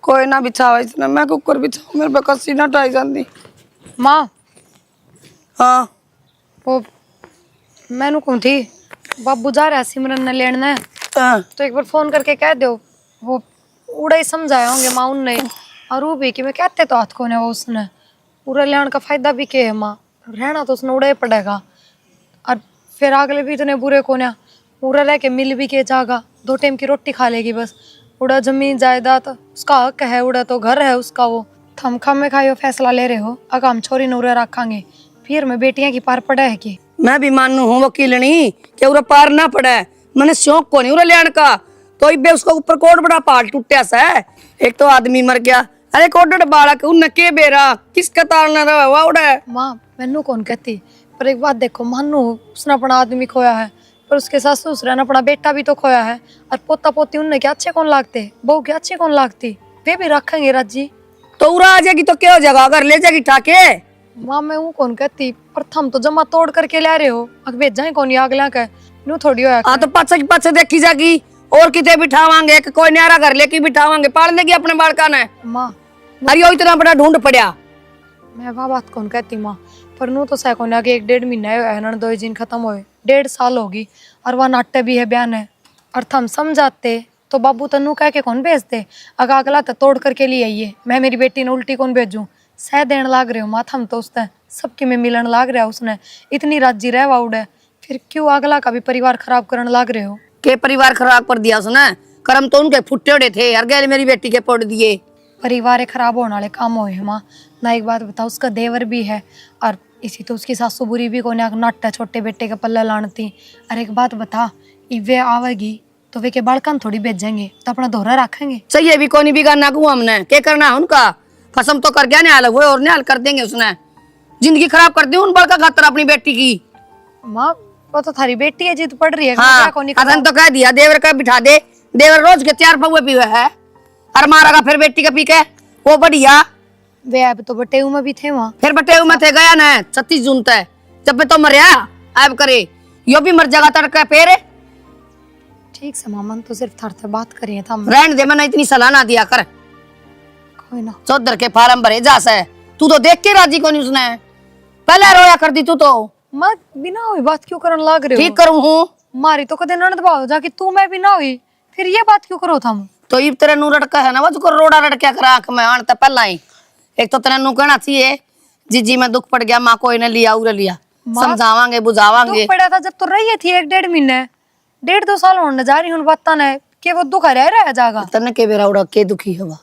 कोई ना बिछावा इसने, मैं कुकर बिछाऊ, मेरे पे कसी ना टाई जाती। माँ हाँ वो मैनू कौन थी बाबू जा रहा सिमरन ने लेना है, हाँ। तो एक बार फोन करके कह दो। वो उड़ा ही समझाया होंगे माँ उनने, और वो भी कि मैं कहते तो हाथ को ने वो उसने पूरा लेने का फायदा भी क्या है माँ, रहना तो उसने उड़ा ही पड़ेगा। और फिर अगले भी इतने बुरे को ना पूरा रह के मिल भी के जागा, 2 टाइम की रोटी खा लेगी बस। उड़ा जमीन जायदाद उसका हक है, उड़ा तो घर है उसका। वो थम खम में खाइयो फैसला ले रहे हो, अगर हम छोरी नूरे रखांगे फिर मैं बेटियां की पार पड़ा है कि मैं भी मानू हूँ वकीलनी कि उरा पार ना पड़े, मैंने शौक को नहीं उरा लेने का, तो इबे उसका ऊपर कोट बड़ा पहाड़ टूटा सा है। एक तो आदमी मर गया, अरे कोडड़ बालक उन्ने के बेरा किसका तालना रहा हुआ उड़ा। माँ मैनू कौन कहती, पर एक बात देखो, मानू उसने अपना आदमी खोया है, पर उसके सास ससुर ने अपना बेटा भी तो खोया है। और पोता पोती उनने क्या अच्छे कौन लागते, बहू क्या अच्छे कौन लागती, वे भी रखेंगे राजी। तो उरा आ जाएगी तो क्या हो जाएगा, अगर ले जाएगी ठाके। माँ मैं हूँ कौन कहती, पर थम तो जमा तोड़ करके ला रहे हो, अग भेजा कौन आग ला के नू थोड़ी होया हाँ तो पाछे की पाछे देखी जाएगी, और कितने बिठावांगे, कोई न्यारा घर लेके बिठावांगे, पाल देगी अपने बालका ने। माँ अरे यो इतना बड़ा ढूंढ पड़ा। मैं वह बात कौन कहती माँ, पर नू तो सह कोने आगे 1-1.5 महीना है ना, 2 दिन खत्म हुए 1.5 साल होगी, और वह नाट्य भी है बयान है। और थम समझाते तो बाबू तन्नू कह के कौन भेजते, अगर अगला तो तोड़ करके लिए आइए, मैं मेरी बेटी ने उल्टी कौन भेजूं। सह देन लाग रहे हो माँ थम तो उसने सबके में मिलन लाग रहा उसने, इतनी राजी रहवा उड़े, फिर क्यों अगला का भी परिवार खराब करने लाग रहे हो। के परिवार खराब कर दिया उसने, कर्म तो उनके फुटे उड़े थे, हर गए मेरी बेटी के पड़ दिए। परिवार खराब होने वाले काम हुए हैं माँ ना। एक बात बताओ, उसका देवर भी है, और इसी तो उसकी सासू बुरी भी कोने नाटा छोटे बेटे के पल्ले लानती। और एक बात बता, वे आवेगी तो वे के बालकन थोड़ी भेजेंगे, तो अपना दोहरा रखेंगे। चाहिए भी कोनी बिगाड़ना को हमने क्या करना है उनका, खसम तो कर गया न्याल वो, और न्याल कर देंगे उसने, जिंदगी खराब कर दी उन बड़का खातर अपनी बेटी की। माँ वो तो थारी बेटी है, जिद पड़ रही है। हाँ अदन तो कह दिया देवर का बिठा दे, देवर रोज के 4 पौवे पीवे है, और मारा फिर बेटी का पी के वो बढ़िया। वे अब तो बटेऊ में भी थे वहाँ, फिर बटेऊ में थे गया न 36 जून तक, जब तो मरिया अब करे यो भी मर जाएगा तड़का फिर। ठीक से मामन तो सिर्फ थर से बात करिए था, रहने दे, मैंने इतनी सलाह ना दिया कर, कोई ना। चौधर के फार्म भरे जा से, तू तो देख के राजी को नहीं, उसने पहले रोया करती तू तो। माँ बिना हुई बात क्यों करने लाग रहे हो। ठीक करूँ हूँ मारी तो कदे ननद भाव जाके तू मैं भी ना हुई, फिर ये बात क्यों करो थम। तो इब तेरे नू रटका है ना, वो को रोड़ा रटक्या कर आंख में आन तक पहला ही। एक तो तेरे नू कहना चाहिए जीजी में दुख पड़ गया, माँ कोई ने लिया उरे लिया, समझावांगे बुझावांगे। दुख पड़ा था जब तो रही थी 1-1.5 महीने, 1.5-2 साल होने जा रही हूँ बात ने कि वो दुख रह जाएगा। तन्ने के बेरा उड़ा के दुखी हवा,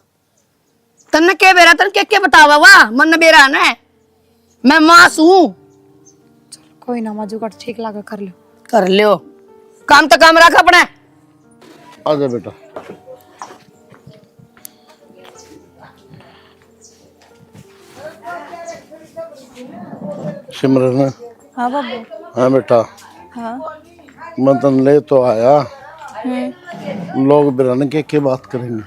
तन्ने के बेरा तन के बतावा वा मन बेरा ना, मैं मास हूँ। कोई ना माजू का ठीक लगा कर लियो काम, तो काम रख अपने। आजा बेटा, सिमरन। हाँ बाबू। हाँ बेटा, हाँ मैं तन ले तो आया, लोग बिरान के बात करेंगे।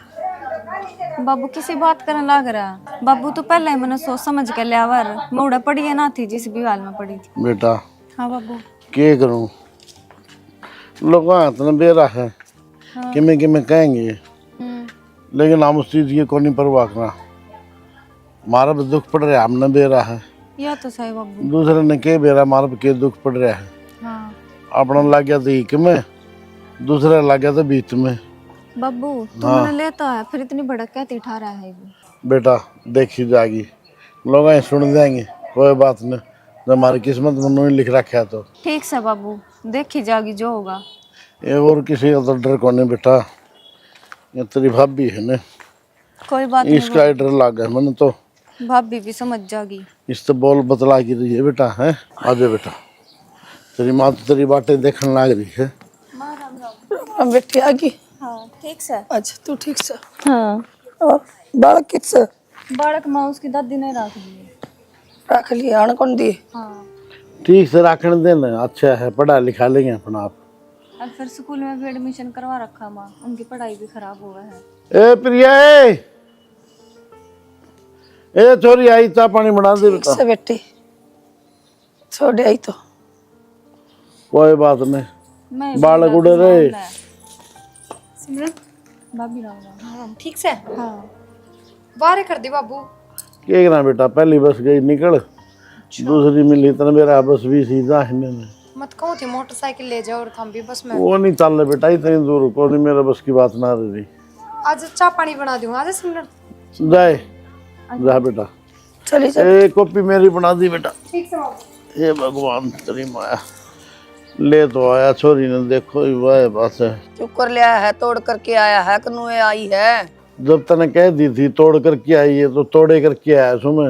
बाबू किसी बात करने लग रहा, बाबू तो पहले ही मैंने सोच समझ के लिया वर, मैं उड़ा पड़ी है ना थी जिस भी हाल में पड़ी थी। बेटा हाँ बाबू। क्या करूं, लोग इतना बेरा है कि मैं कहेंगे, लेकिन हम उस चीज की कोई परवाह करना, मारा भी दुख पड़ रहा है, हमने बेरा है, यह तो सही बाबू। दूसरे ने के बेरा मारा के दुख पड़ रहा है। हाँ अपना लग गया तो एक में, दूसरा लग गया तो बीच में। बाबू तू मैंने लेता है फिर इतनी भड़क कहती ठा रहा है वो। बेटा देखी जाएगी, लोग सुन देंगे, कोई बात नहीं, जब हमारी किस्मत में नहीं लिख रखा है तो ठीक से बाबू देखी जाएगी जो होगा। ये और किसी का तो डर को नहीं बेटा, ये तेरी भाभी है ना, कोई बात इसका डर लग गया मैंने तो, भाभी भी समझ जाएगी। इस तो बोल बतला की रही है बेटा है। आजा बेटा, तेरी माँ तो तेरी बातें देखने लग रही है। बेटी आ गई। हाँ ठीक से। अच्छा तू ठीक से। हाँ और बालक किस बालक माँ उसकी दादी ने रख दी, रख लिया आने कौन दिए। हाँ ठीक से रखने देना, अच्छा है, पढ़ा लिखा लेंगे अपना आप। अब फिर स्कूल में भी एडमिशन करवा रखा माँ, उनकी पढ़ाई भी खराब हुआ है। ए प्रिया, ए छोरी आई, चाय पानी बना दे बेटा। से बेटी छोड़ आई तो कोई बात नहीं, मैं बालक उड़े रहे। सिमरन भाभी राम राम। हाँ ठीक से। हाँ बाहर कर दी बाबू। के ना बेटा, पहली बस गई निकल, दूसरी मिली तन मेरा बस भी सीधा हिने ने। मत कहूँ थी मोटरसाइकिल ले जाओ और थम भी बस में। वो नहीं चल रहा बेटा, इतनी दूर को नहीं, मेरा बस की बात ना रही। आज चाय पानी बना दूँ आज सिमरन। जाए जा बेटा, चली चल। एक कॉपी मेरी बना दी बेटा। ठीक से बाबू। हे भगवान तेरी माया, ले तो आया छोरी ने, देखो ही वह बस है। चुप कर लिया है, तोड़ करके आया है, कनुए आई है। जब तने कह दी थी तोड़ करके आई है तो तोड़े करके आया सुमे।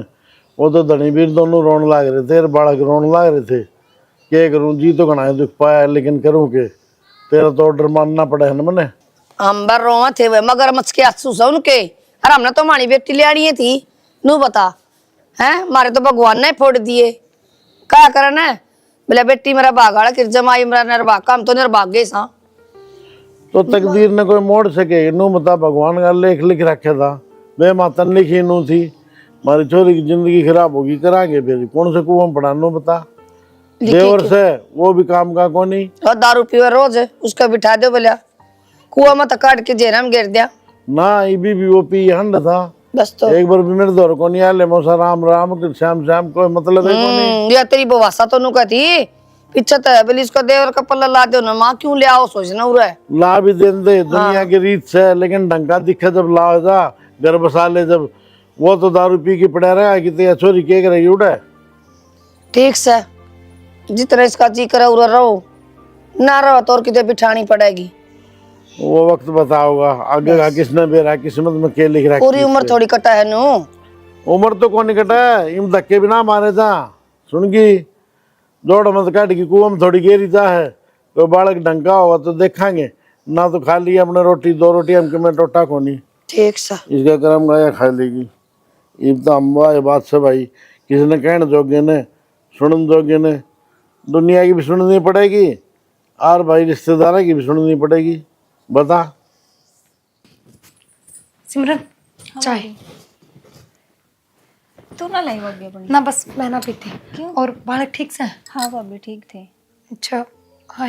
वो तो धनी वीर दोनों रोन लाग रहे थे, बालक रोन लाग रहे थे। क्या करूं, जी तो घना दुख पाया, लेकिन करूं के, तेरा तो ऑर्डर मानना पड़ा है ना मने। हम बर रोवा थे वे मगरमच्छ के आंसू से उनके, और हमने तो हमारी बेटी ले आनी थी। नू बता हैं, मारे तो भगवान ने फोड़ दिए, क्या करना है। बोले बेटी मेरा भागाड़ा किर जमाई मेरा निर्भाग, हम तो निर्भाग गए सा। तो तकदीर ने कोई मोड़ सके, नू बता, भगवान का लेख लिख रखा था, वे मातन लिखी नू थी। हमारी छोरी की जिंदगी खराब होगी, करांगे फिर कौन से कुआं पड़ा, नू बता। देवर से वो भी काम का को नहीं, और दारू पीवे रोज, उसका बिठा दो बोलिया, कुआ मत काट के जेरा में गिर दिया। ना इबी भी वो पी हंड था। बस तो एक बार भी मेरे दौर को नहीं आले, मौसा राम राम के श्याम श्याम, कोई मतलब है को नहीं। या तेरी बवासा तो नु कहती पीछे तो है, बोली इसका देवर का पल्ला ला दो ना, माँ क्यों ले आओ, सोचना उरा है। ला भी दे दे, दुनिया की रीत से, लेकिन ढंगा दिखा जब ला जा घर बसा ले, जब वो तो दारू पी के पड़ा रहा कि तेरा छोरी के करेगी उड़ा। ठीक से जितना इसका जी करे उरा रहो, ना रहो तो और कितने बिठानी पड़ेगी। वो वक्त बताओगा आगे का किसने बेरा किस्मत में के लिख रहा। पूरी उम्र थोड़ी कटा है नू। उम्र तो कौन कटा है, इम धक्के बिना मारे था। सुनगी जोड़ मत काट की कुआं में थोड़ी गेरी जा है, कोई बालक ढंका होगा तो देखांगे, ना तो खा लिया अपने रोटी, 2 रोटी हमके में टोटा कोनी। ठीक सा इसका कर्म गाया खा लेगी। इब तो अम्बा ये बात से भाई, किसी ने कहने जोगे ने, सुनन जोगे ने, दुनिया की भी सुननी पड़ेगी और भाई रिश्तेदारों की भी सुननी पड़ेगी। बता सिमरन चाय तू ना लाई भाभी अपनी? ना, बस मैं ना पीती। क्यों? और बालक ठीक से हैं? हाँ भाभी ठीक थे। अच्छा हाँ,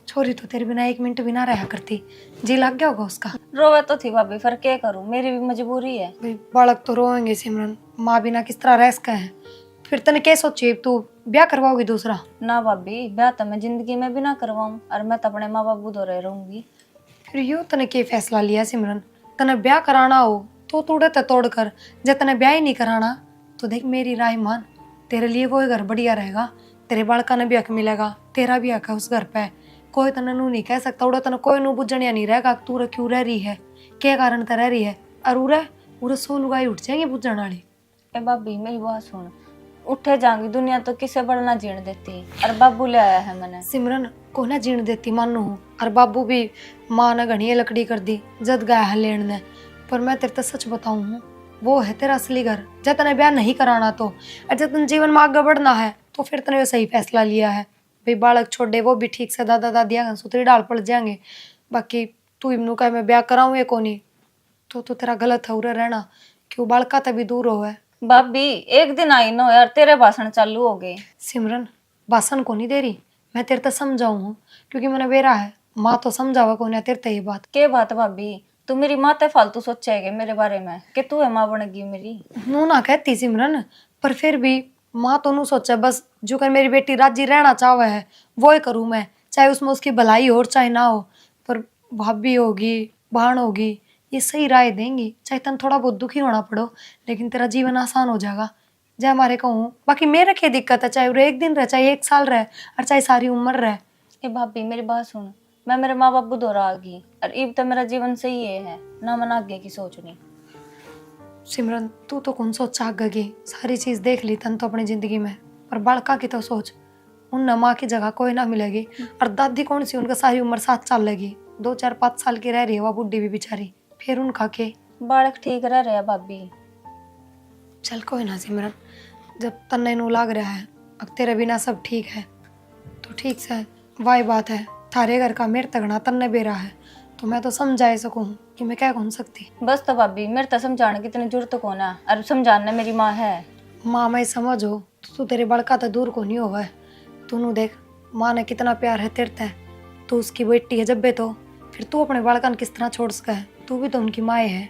छोरी तो तेरे बिना 1 मिनट भी ना रहा करती, जी लग गया होगा उसका। रोवे तो थी भाभी, फिर क्या करूं, मेरी भी मजबूरी है। भाई बालक तो रोएंगे सिमरन, माँ बिना किस तरह रह सका है। फिर तने क्या सोची, तू ब्याह करवाओगी दूसरा? ना भाभी, ब्याह तो मैं जिंदगी में भी ना करवाऊं, और मैं तो अपने माँ बाबू दो रह रहूंगी। फिर यूं तने क्या फैसला लिया सिमरन? तने ब्याह कराना हो तो तोड़े तो तोड़ कर, जब तने ब्याह ही नहीं कराना तो देख मेरी राय मान, तेरे लिए वो घर बढ़िया रहेगा, तेरे बालका ने भी हक मिलेगा, तेरा भी हक है उस घर पे। कोई तने नू नहीं कह सकता, उड़ा तने कोई नू बुझण या नहीं रहेगा तू रे क्यों रह रही है, क्या कारण ते रह रही है। और उरे 100 लुगाई उठ जाएंगे बुझण वाली। ए भाभी मेरी बात सुन, उठे जाऊंगी, दुनिया तो किसे बढ़ना जीण देती, और बाबू ले आया है मैंने। सिमरन को ना जीण देती मानो हूँ, और बाबू भी माँ ने घनी लकड़ी कर दी जद गया है लेन ने। पर मैं तेरे तो सच बताऊँ हूँ, वो है तेरा असली घर। जब तने ब्याह नहीं कराना तो, और जब तने जीवन में आगे बढ़ना है तो फिर तने सही फैसला लिया है। भाई बालक छोड़े, वो भी ठीक से दादा दादिया सुतरी डाल पड़ जाएंगे। बाकी तू इमनू कहे मैं ब्याह कराऊँ या कोनी, तो तेरा गलत है उरे रहना, क्यों बालका तभी दूर हो है। भाभी एक दिन आई ना यार, तेरे भाषण चालू हो गए। सिमरन भाषण को नहीं दे रही, मैं तेरे तक समझाऊँ हूँ, क्योंकि मैंने बेरा है, माँ तो समझावा को तेरे तक ये बात। के बात भाभी, तू मेरी माँ ते फालतू सोचेगे मेरे बारे में कि तू है माँ बनेगी मेरी? नू ना कहती सिमरन, पर फिर भी माँ तो नू सोचे बस जो कर मेरी बेटी राजी रहना चाहे है वो ही करूँ मैं, चाहे उसमें उसकी भलाई हो चाहे ना हो। पर भाभी होगी, बहन होगी, ये सही राय देंगी, चाहे तन थोड़ा बहुत दुखी होना पड़ो, लेकिन तेरा जीवन आसान हो जाएगा। जय हमारे कहूँ, बाकी मेरे क्या दिक्कत है, चाहे वो 1 दिन रहे, चाहे 1 साल रहे, और चाहे सारी उम्र रहे। ए भाभी मेरी बात सुन, मैं मेरे माँ बापू दोरा आ गई, और इब तो मेरा जीवन सही है ना, मन आगे की सोचनी। सिमरन तू तो कौन सोचा आगे, सारी चीज देख ली तन तो अपनी जिंदगी में, पर बालका की तो सोच, उन माँ की जगह कोई ना मिलेगी। और दादी कौन सी, उनका सारी उम्र 7 साल लगी, 2 4 5 साल की रह रही है वो बुढ़ी भी बेचारी, फिर उनका के। बालक ठीक रह रहे भाभी। चल कोई ना सिमरन, जब तन्ने नू लाग रहा है अब तेरे बिना सब ठीक है तो ठीक से वाई बात है। थारे घर का मेरे तगना तन्ने बेरा है तो मैं तो समझा सकूँ कि मैं क्या कौन सकती। बस तो भाभी मेरे तो समझाने की इतनी जरूरत कौन है, और समझाने मेरी माँ है। माँ मैं समझ हो तो तू तेरे बड़का तो दूर को नहीं होगा है। तू नू देख माँ ने कितना प्यार है तेरे ते, तू उसकी बेटी है जब बे, तो फिर तू अपने बड़का किस तरह छोड़ सका है, तू भी तो उनकी माँ है।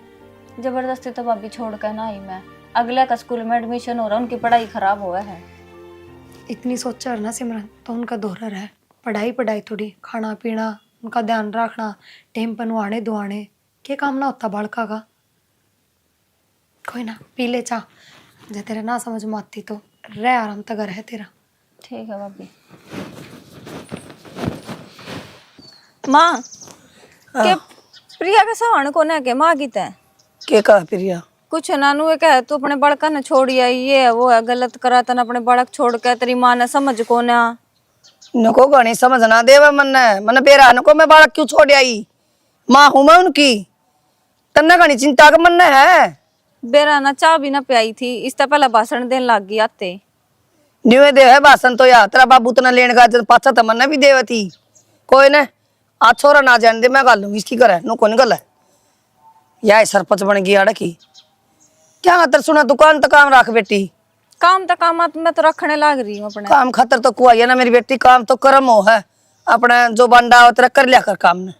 जबरदस्ती तो भाभी छोड़ कर ना आई मैं। अगले का स्कूल में एडमिशन हो रहा, उनकी पढ़ाई खराब हुआ है। इतनी सोचा ना सिमरन, तो उनका दोहरा है। पढ़ाई पढ़ाई थोड़ी, खाना पीना उनका ध्यान रखना, टाइम पर नहाने धुआने, क्या काम ना होता बालका का। कोई ना, पी ले चाह, जब तेरे ना समझ में आती तो रह आराम तक घर है तेरा। ठीक है भाभी। माँ के प्रिया का सवाण को ना के माँ की तय के कहा प्रिया? कुछ नानू है कह तू अपने बड़का ने छोड़ी आई, ये है वो है, गलत करा तन अपने बड़क छोड़ के, तेरी माँ ने समझ को ना। नको गणी समझना देवे मन बेरा नको मैं बालक क्यों छोड़ आई? माँ हूं मैं उनकी, तन्ने गणी चिंता का मन है। बेरा ना चाह भी ना पियाई थी, इससे पहले भाषण देने लग गई आते। न्यूए दे है भाषण तो यार तेरा बाबू तना लेने का पाचा तमन्ना भी देवे थी। कोई ने आज छोरा ना जान दे, मैं गालूंगी इसकी करे नो कौन गल है। या सरपंच बन गई आड़ की क्या खातर सुना, दुकान तो काम रख बेटी। काम तो काम मैं तो रखने लग रही हूँ अपने। काम खातर तो कुआ है ना मेरी बेटी, काम तो कर्म हो है अपना, जो बंडा हो तेरा कर लिया कर काम ने।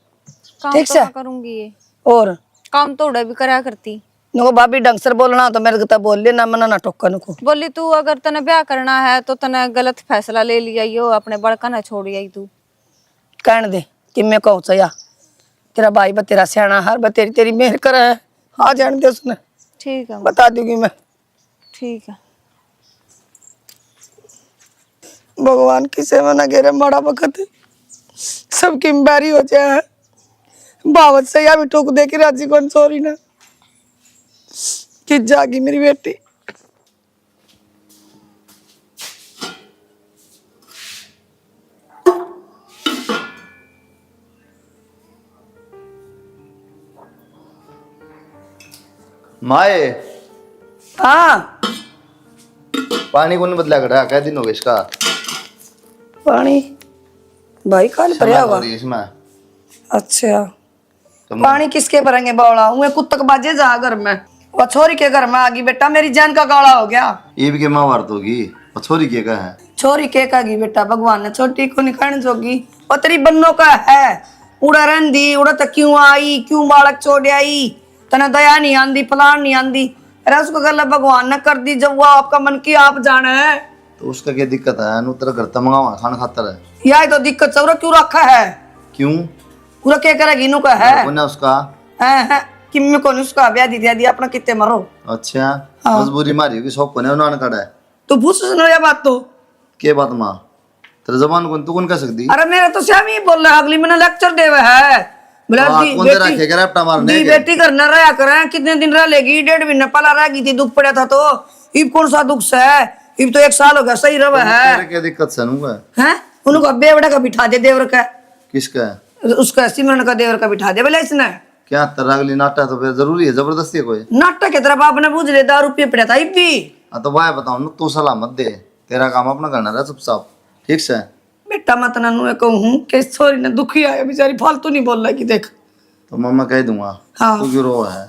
काम ठीक तो से मैं करूंगी ये, और काम तो उड़ा भी करा करती। नको भाभी ढंग से बोलना तो मेरे को तो बोल लेना, मना ना टोका नको। बोली तू अगर तने ब्याह करना है तो तने गलत फैसला ले लिया, यो अपने बड़का ने छोड़ी आई तू। कहने दे कि मैं कहूँ चया तेरा भाई बा तेरा सियाना हर बा तेरी तेरी मेहर कर है, आ जान दे उसने, ठीक है बता दूंगी मैं। ठीक है। भगवान की सेवा ना घेरे माड़ा वक्त है, सबकी बारी हो जाए। बावत से या भी ठोक दे के राजी कौन सॉरी ना कि जागी मेरी बेटी। माए हाँ पानी को नहीं बदला कटा, क्या दिन हो गए इसका? पानी भाई कल भरया समझ हो हुआ। रही है इसमें। अच्छा तुम पानी किसके भरेंगे बावला, हुए कुत्तक बाजे जा घर में और छोरी के घर में आ गई बेटा, मेरी जान का गाला हो गया। ये भी के माँ वार्त होगी और छोरी के का है? छोरी के का गी बेटा, भगवान ने छोटी को निकालने जोगी और तेरी बन्नो का है। उड़ा रंदी उड़ा तो क्यों आई, क्यों बालक छोड़ आई, तना दया नहीं आंदी फलान नहीं आंदी। अरे उसको गल भगवान ने कर दी, जब वो आपका मन की आप जाने है। तो उसका क्या दिक्कत है? नु तेरा घर तमगावा खाना खातर है। यही तो दिक्कत चौरा क्यों रखा है, क्यों? पूरा क्या करेगी इनू का है। कौन है उसका? है कि मैं कौन उसका ब्याह दी दिया अपना कितने मरो। अच्छा मजबूरी मारी होगी, शौक कोने उन्होंने कड़ा है। तू पूछ सुनो ये बात तो के बात माँ तेरे जबान को तू कौन कह सकती? अरे मेरा तो श्यामी बोल रहा, अगली मैंने लेक्चर देवे है बोला दी कौन तेरा खेगा रैप्टा मारने दी के? बेटी करना रहा करें, कितने दिन रह लेगी, 1.5 महीना पहला रह गई थी, दुख पड़ा था तो इब कौन सा दुख से है, इब तो 1 साल हो गया सही रहा है। तेरे क्या दिक्कत से नुगा? हैं उनको बेवड़ा का बिठा दे देवर का, किसका है? उसका सिमरन का देवर का बिठा दे बोले इसने। क्या तेरा अगली नाटा तो फिर जरूरी है, जबरदस्ती है कोई? नाटक की तरफ आपने बूझ ले, 10 रुपये पड़ा था इब भी। हाँ तो वाह बताऊँ ना, तू सलाह मत दे, तेरा काम अपना करना रहा चुपचाप, ठीक से? बेटा मत ना कहूँ कि सॉरी ने दुखी आया बेचारी, फालतू नहीं बोल रहा कि देख। तो मम्मा कह दूंगा हाँ। तू क्यों रो है?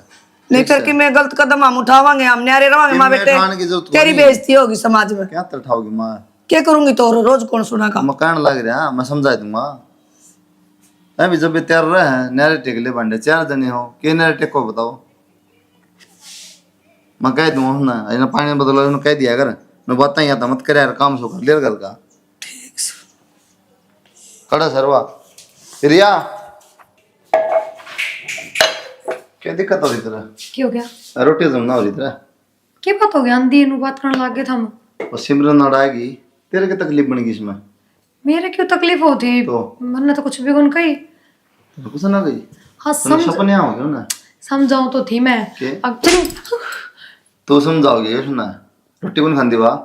नहीं करके मैं गलत कदम हम उठावांगे, हम न्यारे रवांगे माँ बेटे, उठाने की जरूरत तेरी नहीं। बेइज्जती होगी समाज में। क्या तरठाओगी माँ? क्या करूंगी तो रोज कौन सुनागा। मैं कहने लग रहा मैं समझा दूंगा। मैं भी जब तैयार रहे हैं नारे टेक ले बंडे 4 जने हो के नारे टेको बताओ, मैं कह दूंगा ना इन्हें पानी बदलो, इन्हें कह दिया अगर मैं बता ही आता मत करे यार, काम सो कर ले घर का। खड़ा सरवा रिया, क्या दिक्कत हो रही तेरा? क्या हो गया? रोटी जमना हो रही तेरा? क्या बात हो गया? आंधी नु बात करने लग गए हम। और सिमरन अड़ाएगी, तेरे की तकलीफ बन गई इसमें? मेरे क्यों तकलीफ होती? तो मैंने तो कुछ भी कौन कही। तो कुछ ना गई? हाँ तुम सपने आओगे ना? समझाऊं तो थी मैं। के? अब चलो तू समझाओगे उसमें? रोटी कौन खाती वाह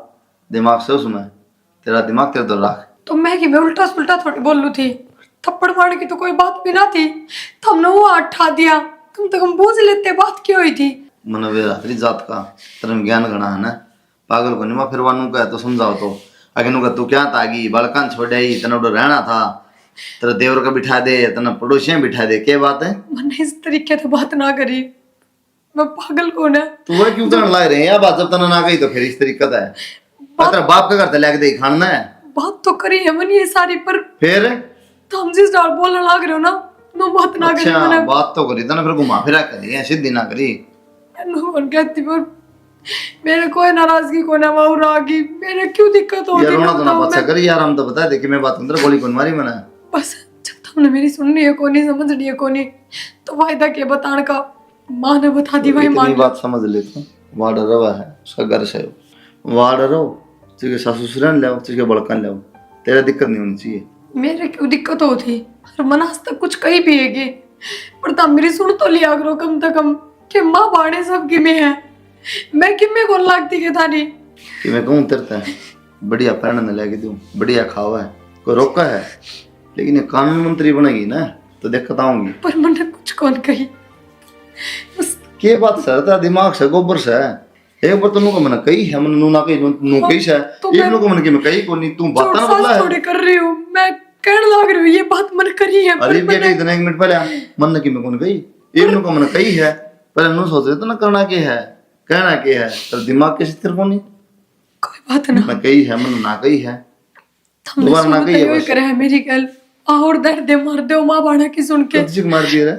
दिमाग से उसमें, तेरा दिमाग तेरे दो रख। तो मैं कि मैं उल्टा सुल्टा थोड़ी बोल लू थी, थप्पड़ मारने की तो कोई बात भी ना थी, तो हमने वो हाथ उठा दिया, कम से कम बूझ लेते बात क्यों हुई थी। मन वे रात्रि जात का तेरे ज्ञान गणा है ना, पागल को नहीं फिर वानू का तो समझाओ तो आगे नु का तू क्या तागी बालकान छोड़ाई तना उधर रहना था, तेरा देवर का बिठा दे तना पड़ोसियां बिठा दे, क्या बात है? मैंने इस तरीके से बात ना करी, मैं पागल कौन है। तू वह क्यों करने लग रहे हैं यार बात, जब तना ना गई तो फिर इस तरीका है तेरा बाप का घर ते लेके दे खाना है। बात तो करी है मैंने ये सारी, पर फिर तो हम जिस डाल बोलने लग रहे हो ना, मैं बात ना करी अच्छा मैंने। बात तो करी तना फिर घुमा फिरा करी है सीधी ना करी, कौन कहती पर मेरे कोई नाराजगी को ना वो रागी मेरे क्यों दिक्कत होती यार रोना तो ना बताओ पछा कर यार, हम तो बता दे कि मैं बात अंदर गोली कौन मारी मैंने। बस जब तुमने मेरी सुननी है कोनी समझनी है कोनी तो फायदा क्या बताने का। माँ ने बता दी भाई इतनी मान बात समझ ले तू, वार्ड रवा है उसका घर से वार्ड रहो, तुझे सासू ससुराल ले आओ, तुझे बड़कन ले आओ, तेरा दिक्कत नहीं होनी चाहिए। मेरे क्यों दिक्कत होती और मनास तक कुछ कही भी है पर तब मेरी सुन तो लिया करो कम से कम कि माँ बाड़े सब कि में है मैं कि में कौन लागती के थानी कि मैं कहूँ तेरता है बढ़िया पहनने लेके दूँ, बढ़िया खावा है, कोई रोका है, लेकिन ये कानून मंत्री बनेगी ना तो दिक्कत आऊंगी। पर मैंने कुछ कौन कही बस के बात सर तेरा दिमाग से गोबर से है। एक बार तो मैंने कही है, मैंने नू ना कही नू कही से एक लोग मैंने कि मैं कही को नहीं, तू बात ना बदला है थोड़ी कर रही हूँ मैं कहने लग रही हूँ ये बात मैंने करी है अरे बेटे इतना 1 मिनट पहले मन ने कि मैं कौन कही एक लोग मैंने कही है, पहले नू सोच रहे तो ना करना के है कहना के है, तेरा दिमाग कैसे तेरे को नहीं कोई बात ना मैं कही है मैंने ना कही है हमने दोबारा ना सुन कही है तो बस। करे है मेरी गल और दर्द दे मार दो माँ बाड़ा की सुन के कद मार दिया रे,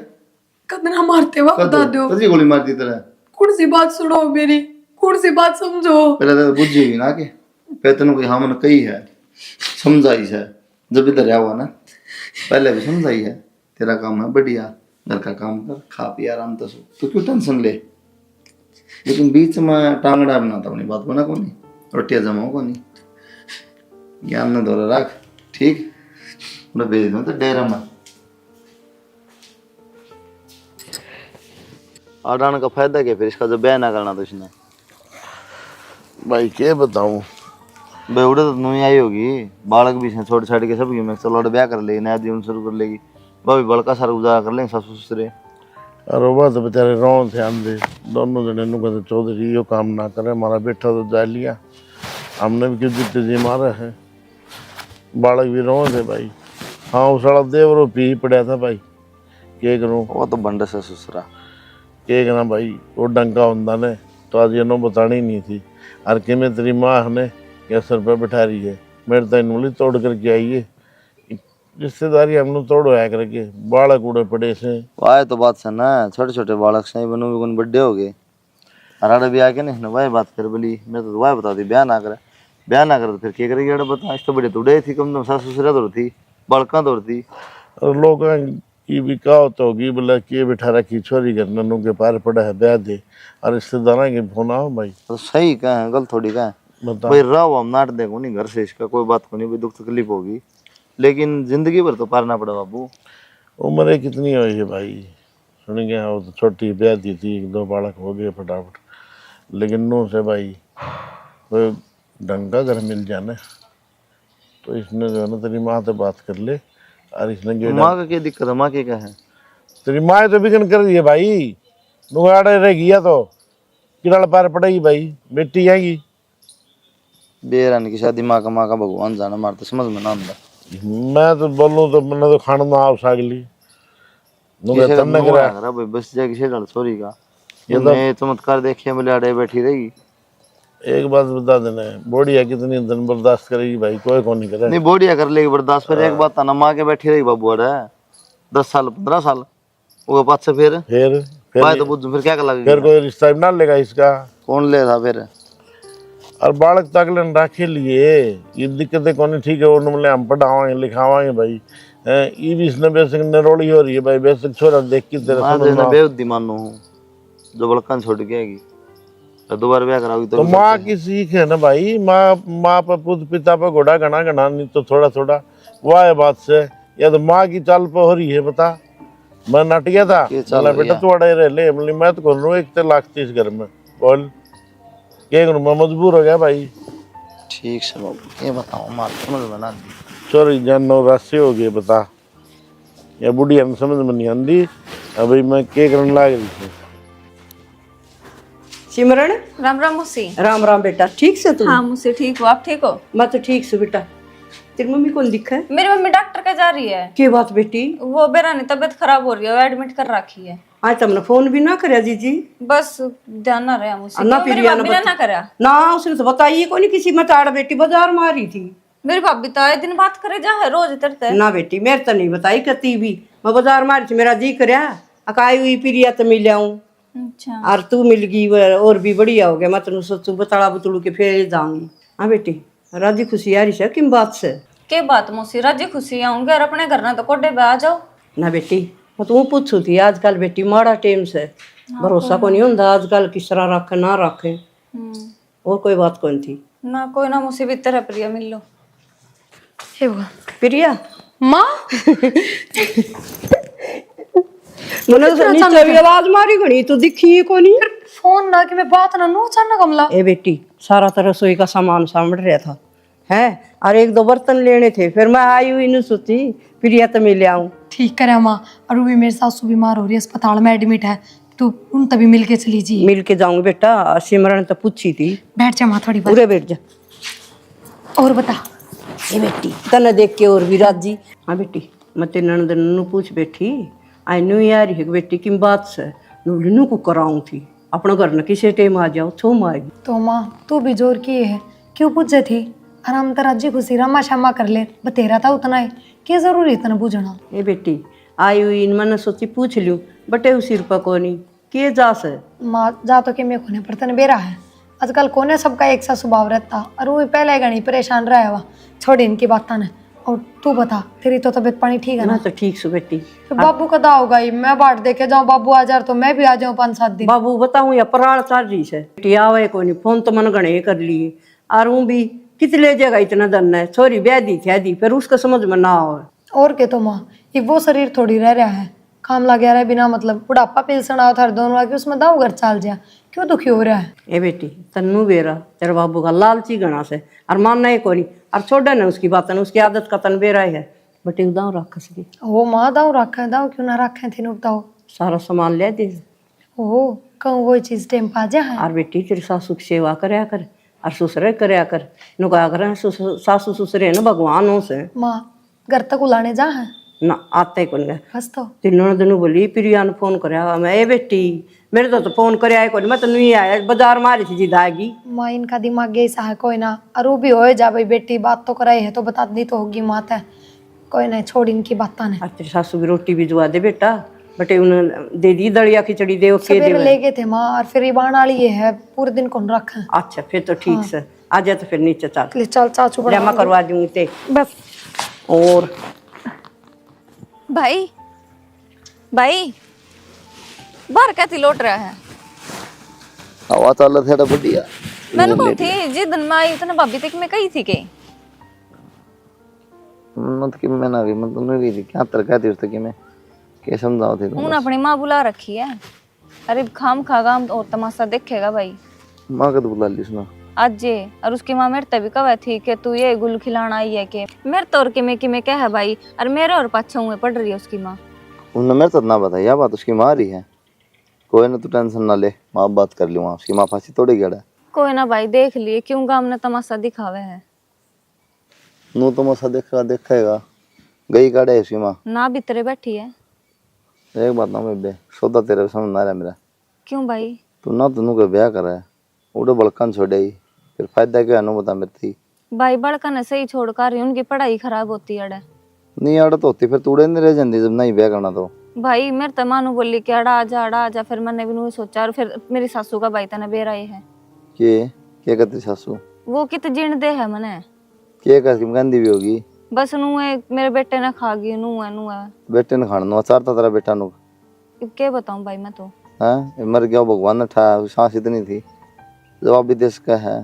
कदना मारते हुआ बता दो कद गोली मार दी तेरा, कौन सी बात सुनो मेरी कौन सी बात समझो पहले तो बुझी हुई ना के फिर तेन कोई हाँ मैंने कही है समझाई है, जब इधर आया हुआ ना पहले भी समझाई है, तेरा काम है बढ़िया घर का काम कर खा पी आराम से सो, तो क्यों टेंशन ले, लेकिन बीच में टांगड़ा बनाता अपनी बात बना को नहीं, रोटियां जमाओ को नहीं, ज्ञान न दौरा रख ठीक, उन्हें भेज दो तो डेरा में आडान का फायदा क्या फिर इसका, जो ब्याह ना करना तो इसने भाई क्या बताऊं, बेवड़े तो नहीं आई होगी, बालक भी हैं छोड़ छाड़ के सबकी, मैं चलो ब्याह कर लेगी, नया जीवन शुरू कर लेगी, भाभी बड़का सारा गुजारा कर लेंगे सासू ससुरे। और वो तो बेचारे रों थे आंधे दोनों जने नु कहते चौधरी यो काम ना करे, हमारा बेटा तो जा लिया, हमने भी क्यों जितने जी मारा है, बालक भी रों थे भाई। हाँ उस साला देवरो पी पड़ा था भाई, के करूं वो तो बंड से ससुरा के कहना भाई, वो डंका होंदा ने तो आज ये नो बतानी नहीं थी, और कि मैं तेरी माँ ने क्या सर पर बैठा रही है, मेरे तो इनवली तोड़ करके आई है, रिश्तेदारी हमने तोड़ो है करके, बालक उड़े पड़े से। वाह तो बात है ना, छोटे छोटे बालक से बनो भी कौन बड्डे हो गए, अराड़ा भी आके नहीं वाह बात कर बोली, मैं तो वाह बता दी ब्याह ना करे, ब्याह ना करे तो फिर क्या करेगी अरे बता, इस तो बड़े तुड़े थी कम सास ससुरा दौड़ थी बालका दौड़ थी, और लोग की भी कहावत होगी बोला कि बिठा रखी छोरी घर ननू के पार पड़ा है ब्याह दे, और रिश्तेदार के फोन आओ भाई तो सही कहा है गलत थोड़ी कहा है बता। भाई, रहो हम नाट देखो नहीं घर से, इसका कोई बात को नहीं भाई, दुख तकलीफ होगी लेकिन जिंदगी भर तो पारना पड़ा बाबू। उम्र कितनी हुई है भाई, सुन गया वो तो छोटी ब्याह दी थी, 1-2 बालक हो गए फटाफट, लेकिन नू से भाई कोई ढंग का घर मिल जाना तो इसने जो है ना तेरी माँ से बात कर ले, और इसने माँ का क्या दिक्कत है, माँ के क्या है, तेरी माँ तो बिगन कर रही है भाई, नुगाड़े रह गया तो किराड़ पार पड़ेगी भाई, बेटी आएगी। बेरान की शादी माँ का भगवान जाना, मार तो समझ में ना आता। मैं तो बोलूं तो मैंने तो खाना ना आप सागली तन्ने करा भाई बस जाके से डाल सॉरी का ये मैं चमत्कार देखिए मिले अड़े बैठी रहेगी। एक बात बता देना, बोड़िया कितनी दिन बर्दाश्त करेगी भाई, कोई कौन नहीं करे। नहीं बोड़िया कर लेगी बर्दाश्त, फिर एक बात ना माँ के बैठी रहेगी बाबू अड़े 10 साल 15 साल वो पास से फिर तो बुझ फिर क्या कर लगेगा, फिर कोई रिश्ता ना लेगा इसका, कौन ले था फिर। और बालक तकलन राखे लिए ये दिक्कतें कौन ठीक है, उन्होंने हम पढ़ावाएंगे लिखावाएंगे भाई, ये भी इसने बेसिक नरोड़ी हो रही है भाई, बेसिक छोरा देख के तेरा बेउद्दी मानो हूँ जो बड़कन छोड़ के आएगी तो दोबारा ब्याह कराओगी तो माँ की सीख है ना भाई, माँ पर पुत्र पिता पर घोड़ा घना घना नहीं तो थोड़ा थोड़ा वाह है बात से, या तो माँ की चाल पर हो रही है बता। मैं नट गया था बेटा तू अड़े रह ले, मैं तो कर रहा हूँ 1,30,30 घर में बोल क्या करूँ, मैं मजबूर हो गया भाई। ठीक से बाबू ये बताओ मार समझ में ना दी चोरी जान 9 राशि हो गई बता, या बुढ़िया में समझ में नहीं आती, अभी मैं क्या करने लग रही थी। सिमरन राम राम मौसी। राम राम बेटा, ठीक से तू? हाँ मौसी ठीक हो, आप ठीक हो? मैं तो ठीक से बेटा। तेरी मम्मी कौन दिखा है? मेरी मम्मी डॉक्टर के जा रही है। क्या बात बेटी? वो बेरानी तबीयत खराब हो रही है, एडमिट कर रखी है। आज तुमने फोन भी ना कराया जीजी? बस ध्यान ना रहा मुझसे, ना मेरी भाभी ने ना करा ना, उसने तो बताइए कोई नहीं, किसी मत आड़ बेटी बाजार में आ रही थी। मेरी भाभी तो आए दिन बात करे जा है, रोज तरते ना बेटी मेरे तो नहीं बताई कती भी, मैं बाजार में आ रही थी, मेरा जी करया अकाई हुई प्रिया तो मिल आऊं, अच्छा और तू मिल गई और भी बढ़िया हो गया। मैं तेन सोचू बताड़ा बतड़ू के फिर जाऊंगी। हाँ बेटी राजी खुशी आ रही है किन बात से? के बात मौसी राजी खुशी आऊंगे और अपने घर ना तो कोडे पे आ जाओ। ना बेटी मैं तू पूछू थी आजकल बेटी माड़ा टेम से भरोसा को नहीं होता आजकल किस तरह रखे ना रखे। और कोई बात कौन थी? ना कोई ना मौसी भी तरह प्रिया मिल लो। हे भगवान। प्रिया माँ मैंने तो नीचे भी आवाज मारी घनी तू दिखी को नहीं। फोन ना कि मैं बात ना नो अचानक कमला। ए बेटी सारा तरह रसोई का सामान सामने रहा था है और एक दो बर्तन लेने थे फिर मैं आई हुई नहीं सोची प्रिया तो मैं ले आऊं। ठीक करे माँ। और वो भी मेरी सासू बीमार हो रही है अस्पताल में एडमिट है तो उन तभी मिल के चली जी। मिल के जाऊंगी बेटा। सिमरन तो पूछी थी। बैठ जा माँ थोड़ी बार। पूरे बैठ जा। और बता। ए बेटी तने देख के और भी राजी। हाँ बेटी मैं तेरे ननद नू पूछ बैठी आई न्यू यार है बेटी किन बात से नू को कराऊं थी अपना घर न किसी टाइम आ जाओ छो माएगी। तो माँ तू भी जोर किए है क्यों पूछे थी आराम तो राजी खुशी रमा शमा कर ले बतेरा था उतना है क्या जरूरी इतना पूछना। ए बेटी आई हुई मैंने सोची पूछ लूं बटे उसी रुपया को नहीं किए जा से। माँ जा तो के मैं खोने पर तन बेरा है आजकल कोने सबका एक सा स्वभाव रहता और वो भी पहले गणी परेशान रहा हुआ छोड़ इनकी बात ने। और तू बता तेरी तो तबीयत पानी ठीक है ना? मैं तो ठीक सु बेटी। तो बाबू कदा होगा ही मैं बाट देखे जाऊँ बाबू आ जाए तो मैं भी आ जाऊँ 5-7 दिन। बाबू बताऊं या पराल चल रही से बेटी आवे को नहीं फोन तो मन गणे कर लिए और हूँ भी कित ले जाएगा इतना दन है छोरी ब्याह दी थी दी फिर उसका समझ में ना आवे। और के तो माँ ये वो शरीर थोड़ी रह रहा है काम लग रहा है बिना मतलब बुढ़ापा पिलसन आओ थार दोनों आके उसमें दाऊ घर चाल जा क्यों दुखी हो रहा है? ए बेटी तन्नू बेरा तेरे बाबू का लालची गणा से और मानना ही कोनी और छोड़ा ना उसकी बात ना उसकी आदत का तन बेरा है बटे उदाऊ रख सके। वो माँ दाऊ रखा है दाऊ क्यों ना रखे थे बताओ। सारा सामान ले दे ओ कहूँ वो चीज टाइम पा जा है। और बेटी तेरी सासू की सेवा करया कर और ससुरे करया कर नु कहा कर सासू ससुरे न भगवान हो से। माँ घर तक उलाने जा है ना आते कौन गए बस तो तीनों दिन बोली प्रिया ने फोन करया मैं ए बेटी मेरे तो फोन करया है मैं तो नहीं आया बाजार मारी थी जिद आएगी। माँ इनका दिमाग यही सा है कोई ना और वो भी हो जा भाई बेटी बात तो कराई है तो बता दी तो होगी मात है कोई नहीं छोड़ इनकी बात ने। और तेरी सासू की रोटी भिजवा दे बेटा बटे उन्हें दे दी दलिया खिचड़ी दे ओके सवेरे दे। ले गए थे माँ और फिर बाण वाली ये है पूरे दिन कौन रखा। अच्छा फिर तो ठीक से आ जा तो फिर नीचे चल ले चल चाचू बड़ा जमा करवा दूंगी ते बस। और भाई भाई बाहर कैसी लौट रहा है? हवा चाल थे बढ़िया। मैंने कही थी जिस दिन मैं आई उतना भाभी तक मैं कही थी के मत कि मैं ना भी मत नहीं रही थी क्या तरका थी उसके मैं क्या समझाओ थे तुम? उन्होंने अपनी माँ बुला रखी है। अरे खाम खागा और तमाशा देखेगा भाई। माँ का तो बुला ली सुना आज जे और उसकी माँ मेरे तभी कहा थी कि तू ये गुल खिलाना आई है के मेरे तो और कि मैं क्या है भाई और मेरे और पाछे हुए पड़ रही है उसकी माँ। उन्होंने मेरे तो ना बताया यह बात उसकी माँ रही है। कोई ना तू टेंशन ना ले माँ बात कर लूँगा उसकी माँ फांसी तोड़े गया कोई ना भाई देख लिए क्यों गाँव ने तमाशा दिखावे है। नू तो मसा देखेगा गई काड़े है उसकी माँ ना भीतरे बैठी है। एक बात ना बेबे सौदा तेरे समझ ना रहा मेरा। क्यों भाई? तू ना तू का ब्याह कर रहा है उड़े बड़कन छोड़े ही फिर फायदा क्या है बता मेरे थी। भाई बड़का ने सही छोड़ कर रही उनकी पढ़ाई खराब होती है अड़े। नहीं अड़ तो होती फिर तू उड़े नहीं रह जाती जब नहीं ब्याह करना तो। भाई मेरे तो मानू बोली कि अड़ा आ जा फिर मैंने भी नहीं सोचा और फिर मेरी सासू का भाई तना बेरा है क्या करती सासू वो कित जीण दे है मने क्या कर गंदी भी होगी बस नू मेरे बेटे ने खा गई नू है बेटे ने खाना अचार था तेरा बेटा नु क्या बताऊं भाई मैं तो हैं मर गया भगवान ने उठाया सांस इतनी थी जवाब भी देश का है।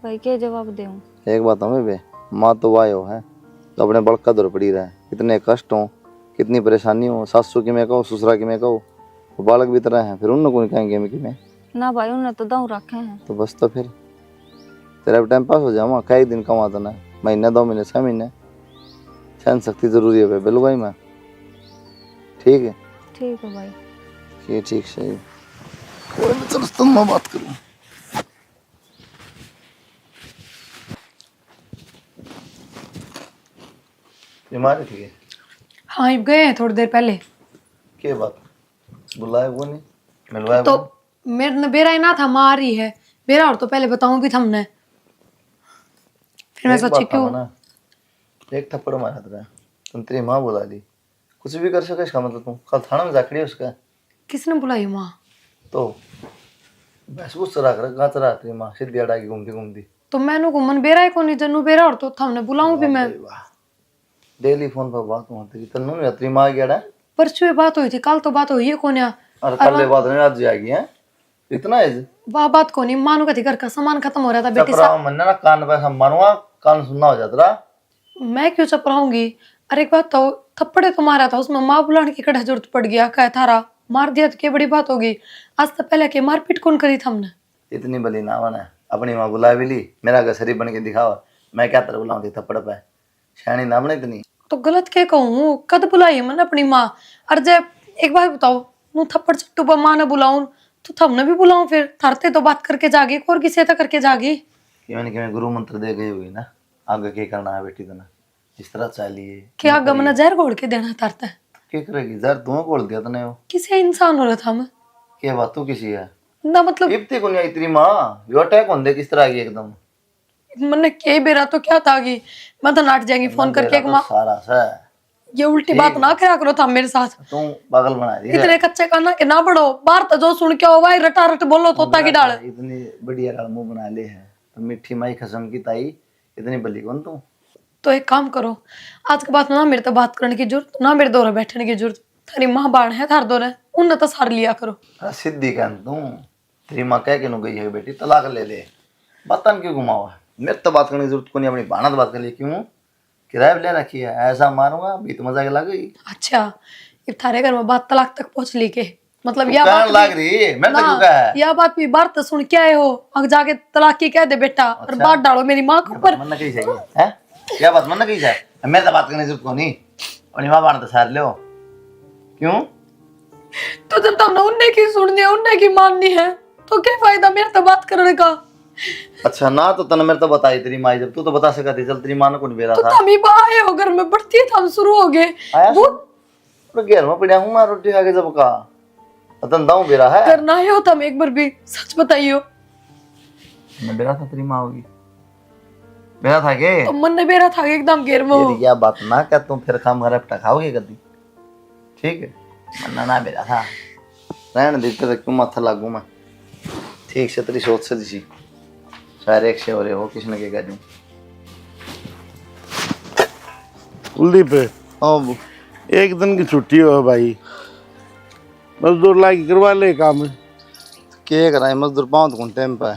भाई क्या जवाब दूं? एक बात हमें बे माँ तो वायो है तो अपने बड़का दौर पड़ी रहा है कितने कष्ट हो कितनी परेशानी हो सासू की मैं कहो ससुरा की मैं कहो वो बालक भी तरह है फिर उन को कहेंगे मैं कि मैं ना भाई उन्हें तो दाऊ रखे हैं। तो बस तो फिर तेरा भी टाइम पास हो जाओ कई दिन कमाता ना महीने 2 महीने 6 महीने सहन शक्ति जरूरी है बिल्लू भाई मैं ठीक है भाई ये ठीक सही चलो तुम मैं बात करूँ। बीमार ठीक है हाँ अब गए हैं थोड़ी देर पहले। क्या बात बुलाए वो नहीं मिलवाए तो वो मेरे ने बेरा ही ना था माँ आ रही है बेरा और तो पहले बताऊं भी हमने फिर मैं एक सोची बात क्यों था ना एक थप्पड़ मारा था तुम तेरी माँ बुला ली कुछ भी कर सके इसका मतलब तुम कल थाना में जाकड़ी उसका किसने बुलाई माँ? तो बस उस तरह कर गाच रहा तेरी माँ सीधी अड़ाई घूमती घूमती। तो मैंने घूमन बेरा है कौन जन्नू बेरा और तो हमने बुलाऊं भी मैं। डेली फोन पर बात होती थी तन्नू ने तेरी माँ गया परसों ये बात हुई थी, कल तो बात हुई है कौन या? और कल ये बात नहीं आज जाएगी है इतना है वाह बात कौन नहीं मानू का थी, घर का सामान खत्म हो रहा था बेटी चपरा मन्ने ना कान पे हम मारूंगा कान सुनना हो जाता रहा। मैं क्यों चुप रहूंगी? अरे एक बात तो थप्पड़े तो मारा था उसमें, माँ बुलाने की कड़ा जरूरत पड़ गया, कह थारा मार दिया तो क्या बड़ी बात होगी? आज तक पहले के मारपीट कौन करी था हमने? इतनी बली ना बने अपनी माँ बुला भी ली मेरा गसरी बन के दिखावा मैं क्या तरह बुलाऊं थी थप्पड़ पे शानी ना बने इतनी। तो गलत क्या कहूँ? कद बुलाई है मैंने अपनी माँ? अरे जब एक बार बताओ मुँह थप्पड़ चट्टू पर माँ ने बुलाऊं तो थमने भी बुलाऊं, फिर थरते तो बात करके जागी और किसी तो करके जागी। कि मैं गुरु मंत्र दे गई हुई ना आगे क्या करना है बेटी तना इस तरह चाहिए क्या गमना जहर घोल के देना थरते? क्या करेगी जर तू खोल दिया तने वो किसी इंसान हो रहा था मैं क्या बात तू किसी है ना, मतलब इब्ती को नहीं तेरी माँ यो अटैक होंदे किस तरह की एकदम मैंने के बेरा तो क्या था कि मैं तो नाट जाएंगी फोन करके एक माँ। सारा सा ये उल्टी बात ना करा करो था मेरे साथ। तू पागल बना दी है इतने कच्चे काना के ना बढ़ो, बाहर तो जो सुन के हो भाई रटा रट बोलो तोता की डाल। इतनी बढ़िया गाल मुंह बना ले है तो मिठी माई खसम की ताई इतनी बली कौन तू। तो एक काम करो आज के बाद ना मेरे तो बात करने की जरूरत ना मेरे दौरे बैठने की जरूरत, थारी माँ बाण है थार दौरे उन्हें तो सार लिया करो। सिद्धि कहन तू तेरी माँ कह के नु गई है बेटी तलाक ले ले बतन क्यों घुमावा मेरे तो बात करने की जरूरत को नहीं अपनी भाणत बात कर ली क्यों किराया ले रखी है ऐसा मारूंगा भी तो मजाक लग गई। अच्छा ये थारे घर में बात तलाक तक पहुंच ली के मतलब तू या कहन बात लग रही मैं तो क्यों कहा या बात भी बात तो सुन के आए हो अब जाके तलाक की कह दे बेटा और बात डालो मेरी माँ के ऊपर। मन कही चाहिए है क्या बात मन कही जाए मेरे तो बात करने की जरूरत को नहीं अपनी माँ बाण तो सार ले क्यों तो जब तुमने उनने की सुननी है उनने की माननी है तो क्या फायदा मेरे तो बात करने का? अच्छा ना तो तने मेरे तो बताई तेरी माँ जब तू तो बता सका थी चल तेरी माँ ने कौन बेरा तो था तुम ही आए हो घर में बढ़ती है हम शुरू हो गए आया वो तो घेर में पड़ा हूँ मैं रोटी खा के जब का पतन दाऊ बेरा है करना है हो तुम एक बार भी सच बताइयो। मैं बेरा था तेरी माँ होगी बेरा था के तो मन ने बेरा था एकदम घेर में तेरी क्या बात ना क्या तुम फिर खाम घर पटा खाओगे कभी ठीक है मन्ना ना बेरा था रहने देते तो क्यों माथा लागू मैं ठीक से तेरी सोच से दी सारे एक से हो रहे हो किसने क्या कह दूं कुलदीप अब एक दिन की छुट्टी हो भाई मजदूर लाके करवा ले काम क्या कराए मजदूर पाँव तो टाइम पे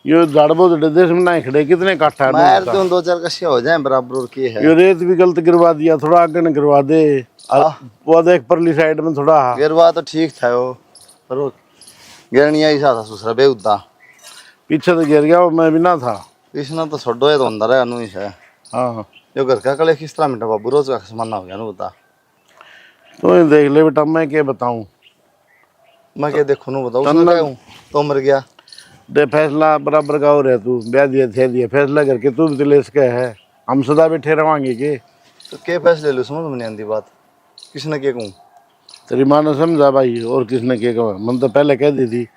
यो झाड़बो तो देश में ना खड़े कितने काठा मार दूं दो चार कशिया हो जाए बराबर और की है यो रेत भी गलत गिरवा दिया थोड़ा आगे न गिरवा दे वो देख परली साइड में थोड़ा गिरवा तो ठीक था वो पर वो गिरनिया ही था सुसरा बेउदा पीछे तो गिर गया वो मैं भी ना था इसने तो छोड़ो है तो अंदर है अनु ही है हाँ यो घर का कले किस तरह मिटा बाबू रोज का खसमाना हो गया ना बता तो ये देख ले बेटा मैं क्या बताऊं मैं क्या देखो ना बताऊं उसने क्या हूं तो मर गया दे फैसला बराबर का हो रहा तू ब्याह दिया थे दिया फैसला करके तू भी तो ले सके है हम सदा बैठे रवांगे के तो क्या फैसले लो समझ में नहीं आती बात किसने क्या कहूं तेरी माँ ने समझा भाई और किसने क्या कहा मन तो पहले कह दी थी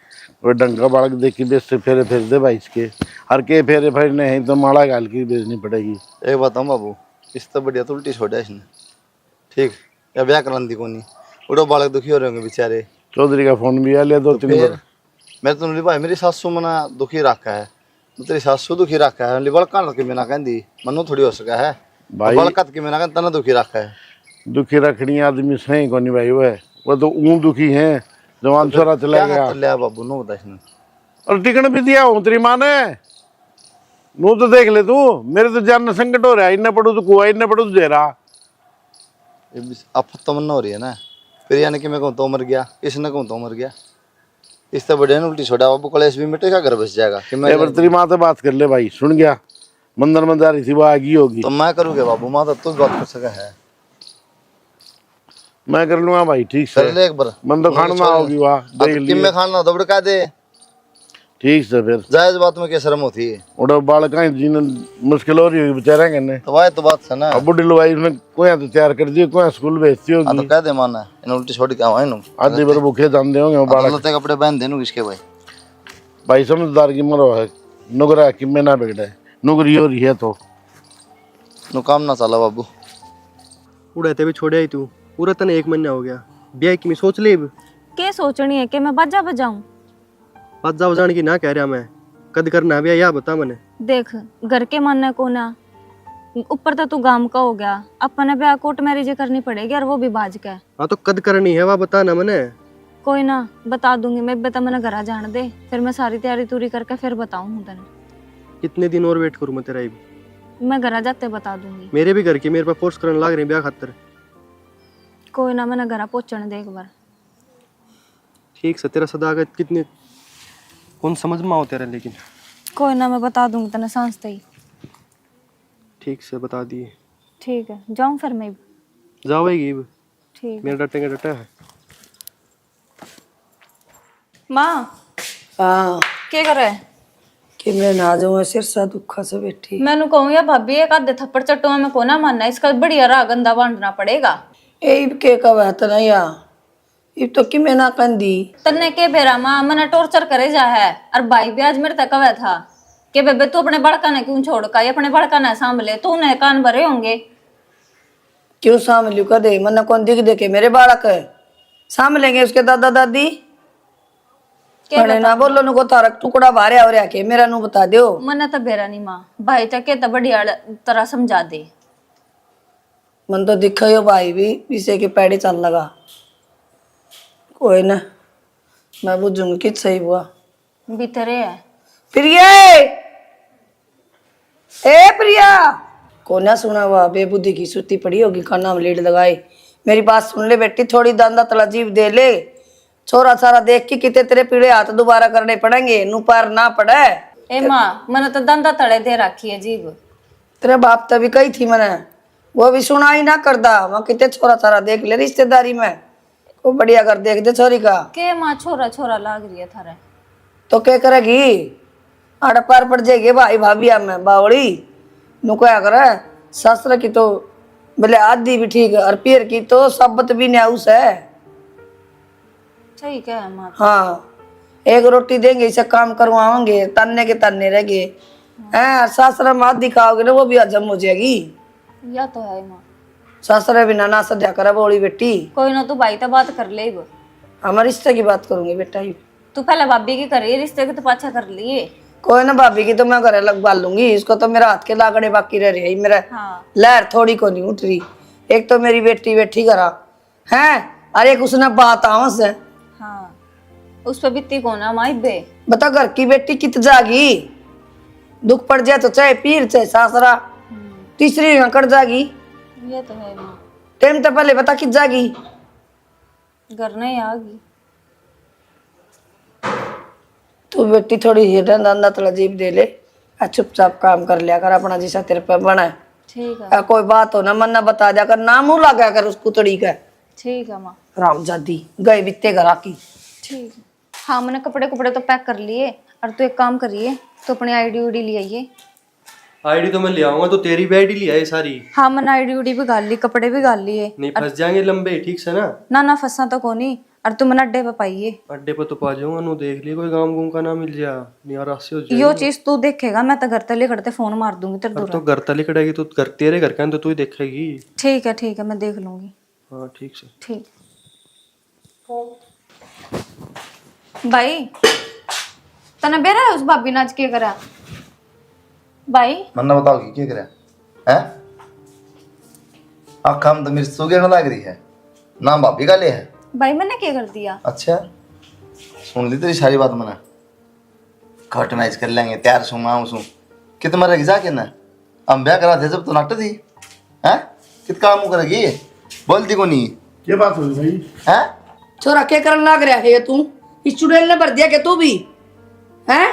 वो डंगा बालक देख के बेच से फेरे फेर दे भाई इसके हर के फेरे फेरने हैं तो माड़ा गाल की बेचनी पड़ेगी। एक बताऊं बाबू इस तो बढ़िया तो उल्टी छोड़ा इसने ठीक या ब्याह करान दी कोनी उड़ो बालक दुखी हो रहे होंगे बेचारे चौधरी का फोन भी आ लिया दो तीन बार मैं तो नहीं भाई मेरी सासू मना दुखी रखा है तेरी सासू दुखी रखा है लिबल कान के बिना कहती मनु थोड़ी हो सका है भाई बलकत के बिना कहता तना दुखी रखा है दुखी रखनी आदमी सही को नहीं भाई वो तो ऊँ दुखी है जवान छोरा चला गया लिया बाबू नो बता इसने और टिकट भी दिया हूँ तेरी माँ ने नू तो देख ले तू मेरे तो जान संकट हो रहा है इन्ना पढ़ू तो कुआ इन्ना पढ़ू तो जेरा अब तमन्ना हो रही है ना फिर यानी कि मैं कहूँ तो मर गया इसने कहूँ तो मर गया इस तरह बढ़िया उल्टी छोड़ा बाबू कलेश भी मिटेगा घर बस जाएगा कि मैं तेरी माँ से बात कर ले भाई सुन गया मंदिर में जा रही थी वो आगी होगी तो मैं करूँगा बाबू माँ तो तू बात कर सका है मैं कर लूंगा भाई ठीक से कर ले एक बार मन तो खाना होगी वहाँ देख किम में खाना दबड़ का दे ठीक से फिर जायज बात में क्या शर्म होती है उड़ा बालक जीने मुश्किल हो रही होगी बेचारे कहने तो वह तो बात है ना अब बुढ़ी लुआई उसने कोया तो तैयार कर दिए कोया स्कूल भेजती हाँ तो होगी कह दे माना इन उल्टी छोड़ के आवा इन आधी बार भूखे जानते होंगे वो बालक लते कपड़े पहन देनु किसके भाई भाई समझदार की मरो है नुगरा कि मैं ना बिगड़े नुगरी हो रही है तो नु काम ना चला बाबू उड़ाते भी छोड़े तू पूरा तने 1 महीना हो गया ब्याह की मैं सोच ले के सोचनी है कि मैं बाजा बजाऊं? बाजा बजाने की ना कह रहा मैं, कद करना है भैया या बता मैंने। देख घर के मानने को ना, ऊपर तो तू गांव का हो गया, अपने ब्याह कोर्ट मैरिज करनी पड़ेगी और वो भी बाज के। हाँ तो कद करनी है वह बता ना मैंने। कोई ना बता दूंगी मैं, बता मैंने घर जान दे, फिर मैं सारी तैयारी तूरी करके फिर बताऊं तेने। कितने दिन और वेट करूं मैं तेरा? मैं घर जाते बता दूंगी। मेरे भी घर के मेरे पे फोर्स करने लग रहे हैं ब्याह खातर। कोई ना मैंने घर पहुंचने दे एक बार। ठीक से तेरा सदागत कितने कौन समझ में आओ तेरा, लेकिन कोई ना मैं बता दूंगी तेने सांस ही। ठीक से बता दिए। ठीक है जाऊं फिर मैं? जाओगी ठीक। मेरा डटेंगे डटा है। माँ हाँ क्या कर रहा है? कि मैं ना जाऊँ सिर सा दुखा से बैठी। मैंने कहूँ या भाभी एक आधे थप्पड़ चट्टुआ में को ना मानना, इसका बढ़िया रहा गंदा बांधना पड़ेगा। ए के कब है तना या इब तो कि मैं ना कंदी तन्ने के बेरा माँ मने टॉर्चर करे जा है, और भाई भी आज मेरे तक कवे था कि बेबे तू अपने बड़का ने क्यों छोड़ का, ये अपने बड़का ने संभाले, तू ने कान भरे होंगे। क्यों सामलू कर दे मन्ना कौन दिख दे के मेरे बालक है सामलेंगे उसके दादा दादी के ना बोलो नु को तारक टुकड़ा बाहर और आके मेरा नु बता दो। मने तो बेरा नहीं माँ, भाई तक के तो बढ़िया तरह समझा दे। मन तो दिखा यो भाई भी इसे के पैड़े चल लगा। कोई ना मैं बुझूंगी कि सही हुआ। भीतरे है प्रिया ए प्रिया को ना सुना हुआ बेबुद्धि की सुती पड़ी होगी खाना में लीड लगाई। मेरी बात सुन ले बेटी, थोड़ी दांदा तलाजीब दे ले। छोरा सारा देख के कितने तेरे पीड़े हाथ दोबारा करने पड़ेंगे, नु पार ना पड़े। ए माँ मैंने तो दंदा तड़े दे रखी है जीव। तेरे बाप तभी कही थी मैंने, वो भी सुना ही ना करदा। वहाँ कितने छोरा सारा देख ले रिश्तेदारी में, को बढ़िया कर देख दे छोरी का। के माँ छोरा छोरा लाग रही है थारे तो क्या करेगी, आड़ पार पड़ जाएगी भाई भाभी में बावड़ी नु क्या करे। ससुर की तो बोले आधी भी ठीक है और पीर की तो सबत भी न्याउस है। ठीक है माँ। हाँ एक रोटी देंगे इसे काम करवाओगे तन्ने के तन्ने रह गए हैं। ससुर में आधी खाओगे ना वो भी हजम हो जाएगी। या तो है माँ। ससुर भी ना सद्या करे बोली बेटी। कोई ना तू भाई तो बात कर ले। हमारे रिश्ते की बात करूंगी बेटा ही। तू पहले भाभी की करी, रिश्ते की तो पाछा कर लिए। कोई ना भाभी की तो मैं घर अलग बाल लूंगी, इसको तो मेरा हाथ के लागड़े बाकी रह रही मेरा। हाँ। लहर थोड़ी को नहीं उठ रही। एक तो मेरी बेटी बैठी करा है और एक उसने बात आवस है। हाँ उस पर बीती को ना माई बे। बता घर की बेटी कित जागी, दुख पड़ जाए तो चाहे पीर चाहे सासरा तीसरी यहाँ कट जागी। ये तो है माँ। टाइम तो पहले बता कित जागी। घर नहीं आगी। तू बेटी थोड़ी हिरन धंधा थोड़ा जीप दे ले और चुपचाप काम कर लिया कर अपना जैसा तेरे पे बना है। ठीक है। और कोई बात हो ना मन ना बता दिया कर, ना मुंह लगा कर उस कुतड़ी का। ठीक है माँ। रामजादी गए बित्ते घर आकी। ठीक है। हाँ मैंने कपड़े कपड़े तो पैक कर लिए, और तू एक काम करिए तो अपनी आईडी उडी ले आइए। आईडी तो मैं ले आऊंगा, तो तेरी भी आईडी लिया है सारी। हाँ मैंने आईडी उडी भी गाल ली, कपड़े भी गाल लिए। नहीं फंस जाएंगे लंबे, ठीक से ना? ना फंसा तो कोनी, और तू मैंने अड्डे पे पाइए। अड्डे पे तो पा जाऊंगा, नु देख ली कोई गांव गुम का ना मिल जा, नियारा से हो जाए। यो चीज तू देखेगा, मैं तो घर तले करते फोन मार दूंगी तेरे अब दूर। तो घर तले कटेगी तो घर तेरे घर का है, तो तू ही देखेगी। ठीक है मैं देख लूंगी। हाँ ठीक से। ठीक। भाई तने बेरा है उस भाभी ने आज क्या करा? भाई मन्ना बताओ कि क्या करे हैं? आँख हम तो मेरी सुगेड़ लग रही है, नाम भाभी का ले है। भाई मैंने क्या कर दिया? अच्छा सुन ली तेरी सारी बात मैंने, घट मैच कर लेंगे तैयार सू माँ सू कित मरेगी जाके ना। हम ब्याह करा थे जब तो नाट थी हैं, कित काम करेगी बोलती को नहीं। ये बात हुई भाई हैं छोरा क्या करने लग रहा है तू? इस चुड़ैल ने भर दिया क्या तू भी हैं?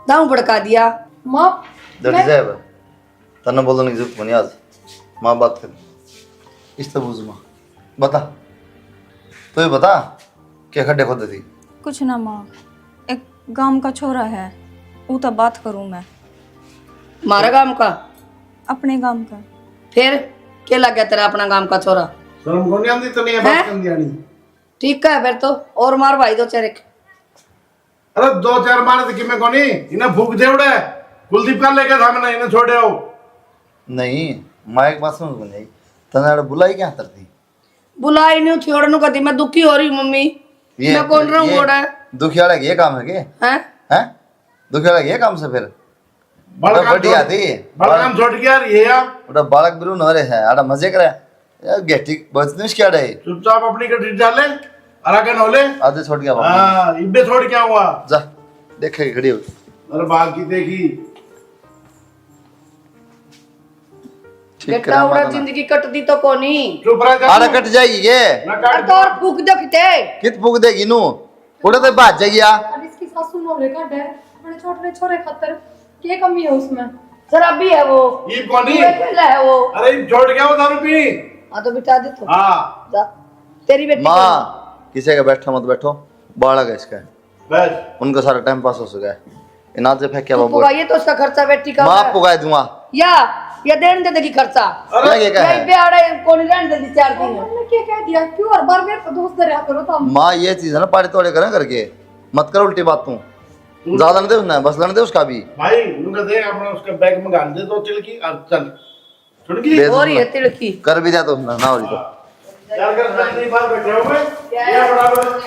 दाऊ भड़का दिया। माँ डर जाए बा तन्ना बोलने की जरूरत नहीं। आज माँ बात कर इस तरह बुझ माँ बता, तो ये बता क्या खड्डे खोदे थी? कुछ ना माँ, एक गांव का छोरा है, वो तो बात करूं मैं। मारा गांव का? अपने गांव का। फिर क्या लग गया तेरा अपना गांव का छोरा? शर्म को नहीं आती तो नहीं बात कर दिया नहीं। ठीक है फिर तो और मार भाई दो चेरे। अरे दो चार मारे थे कि मैं कोनी इन्हें भूख दे उड़े कुलदीप का लेके था मैंने इन्हें छोड़े हो। नहीं माँ एक बात समझ नहीं, तन्ना बुलाई क्या तरती? बुलाई नहीं छोड़ने को थी, मैं दुखी हो रही हूँ मम्मी। मैं कौन रहा हूँ मोड़ा है दुखियाड़ा ये काम है के हैं? हैं दुखियाड़ा ये काम से फिर बड़ा काम बढ़िया छोड़- थी बड़ा काम छोड़ के यार ये आप उड़ा बालक बिरू न रहे है आड़ा मजे करे यार गेटी बहुत निश क्या रहे चुपचाप अपनी कटी डाले और आगे नौले आधे छोड़ गया बाबू हाँ इब्बे छोड़ क्या हुआ जा देखे खड़ी हो अरे बाल की देखी ठीक बेटा करा उड़ा माता ना। जिंदगी कट दी तो कोनी चुप रह जा आड़ा कट जाएगी ये ना और काट तो और फूक दो किते कित फूक देगी नू उड़ा तो बात जाएगी आ अब इसकी सासू नोरे का डर बड़े छोटे छोरे खातर क्या कमी है उसमें? शराबी है वो ये कोनी वो अकेला है वो अरे ये छोड़ गया वो दारू पी हाँ तो बिठा दे तो हाँ जा तेरी बेटी माँ किसी का बैठा मत बैठो बालक है इसका बस उनका सारा टाइम पास हो सका है इनाज से फेंक क्या को बाबू पुगाइए तो उसका खर्चा बेटी का माँ होगा। पुगाए दूंगा या देने दे देगी खर्चा क्या ये क्या या है इब्बे आड़े कोनी रहने दे 4 दिन हमने क्या कह दिया क्यों हर बार मेरे दोस्त दरिया करो तो हम माँ ये चीज है ना पाड़े तोड़े करें करके मत कर उल्टी बात तू ज्यादा नहीं दे उसने बस लड़ने दे उसका भी भाई उनका दे अपना उसका बैग में गाल दे दो तिलकी और चल सुन की दे दो और ये उसने। तिलकी कर भी दिया तो उसने ना हो रही तो यार कर नहीं बाल बैठे हुए ये बराबर